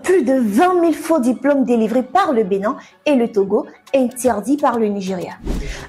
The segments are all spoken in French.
Plus de 20 000 faux diplômes délivrés par le Bénin et le Togo, interdits par le Nigeria.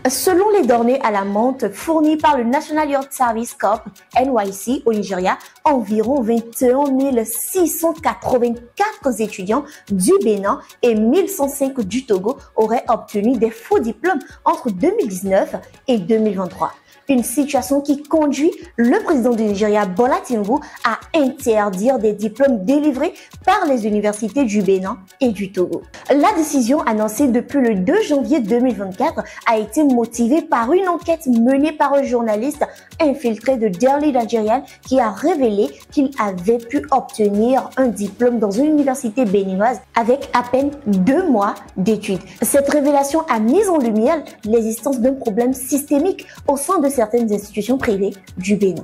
Selon les données à la menthe fournies par le National Youth Service Corps, NYC, au Nigeria, environ 21 684 étudiants du Bénin et 1105 du Togo auraient obtenu des faux diplômes entre 2019 et 2023. Une situation qui conduit le président du Nigeria, Bola Tinubu, à interdire des diplômes délivrés par les universités du Bénin et du Togo. La décision annoncée depuis le 2 janvier 2024 a été motivée par une enquête menée par un journaliste infiltré de Daily Nigerian qui a révélé qu'il avait pu obtenir un diplôme dans une université béninoise avec à peine 2 mois d'études. Cette révélation a mis en lumière l'existence d'un problème systémique au sein de certaines institutions privées du Bénin.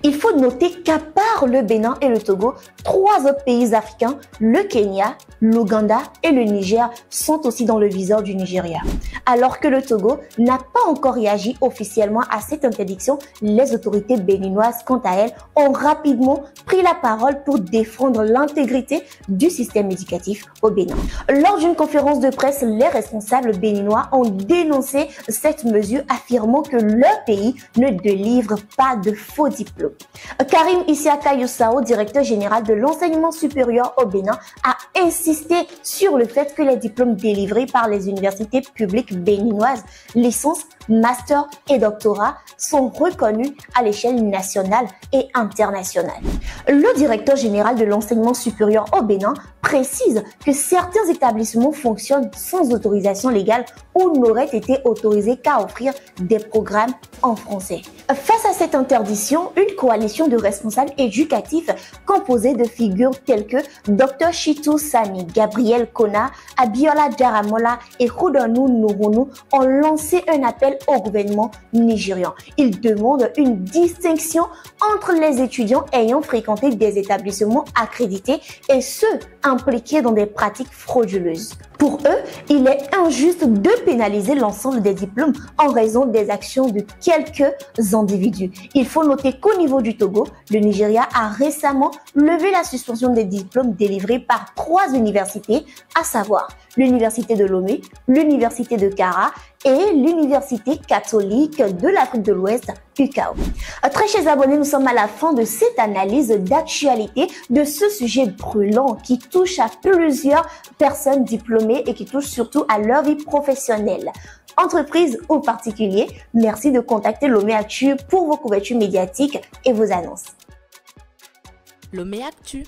Il faut noter qu'à part le Bénin et le Togo, 3 autres pays africains, le Kenya, l'Ouganda et le Niger, sont aussi dans le viseur du Nigeria. Alors que le Togo n'a pas encore réagi officiellement à cette interdiction, les autorités béninoises, quant à elles, ont rapidement pris la parole pour défendre l'intégrité du système éducatif au Bénin. Lors d'une conférence de presse, les responsables béninois ont dénoncé cette mesure, affirmant que leur pays ne délivre pas de faux diplômes. Karim Isiaka Youssao, directeur général de l'enseignement supérieur au Bénin, a insisté sur le fait que les diplômes délivrés par les universités publiques béninoises, licence, master et doctorat, sont reconnus à l'échelle nationale et internationale. Le directeur général de l'enseignement supérieur au Bénin précise que certains établissements fonctionnent sans autorisation légale ou n'auraient été autorisés qu'à offrir des programmes en français. Face à cette interdiction, une coalition de responsables éducatifs composée de figures telles que Dr Chitou Sani, Gabriel Kona, Abiola Daramola et Khoudounou Nourounou ont lancé un appel au gouvernement nigérian. Ils demandent une distinction entre les étudiants ayant fréquenté des établissements accrédités et ceux impliqués dans des pratiques frauduleuses. Pour eux, il est injuste de pénaliser l'ensemble des diplômes en raison des actions de quelques individus. Il faut noter qu'au niveau du Togo, le Nigeria a récemment levé la suspension des diplômes délivrés par 3 universités, à savoir l'Université de Lomé, l'Université de Kara et l'Université catholique de l'Afrique de l'Ouest, UCAO. Très chers abonnés, nous sommes à la fin de cette analyse d'actualité de ce sujet brûlant qui touche à plusieurs personnes diplômées et qui touche surtout à leur vie professionnelle. Entreprise ou particulier, merci de contacter Lomé Actu pour vos couvertures médiatiques et vos annonces. Lomé Actu.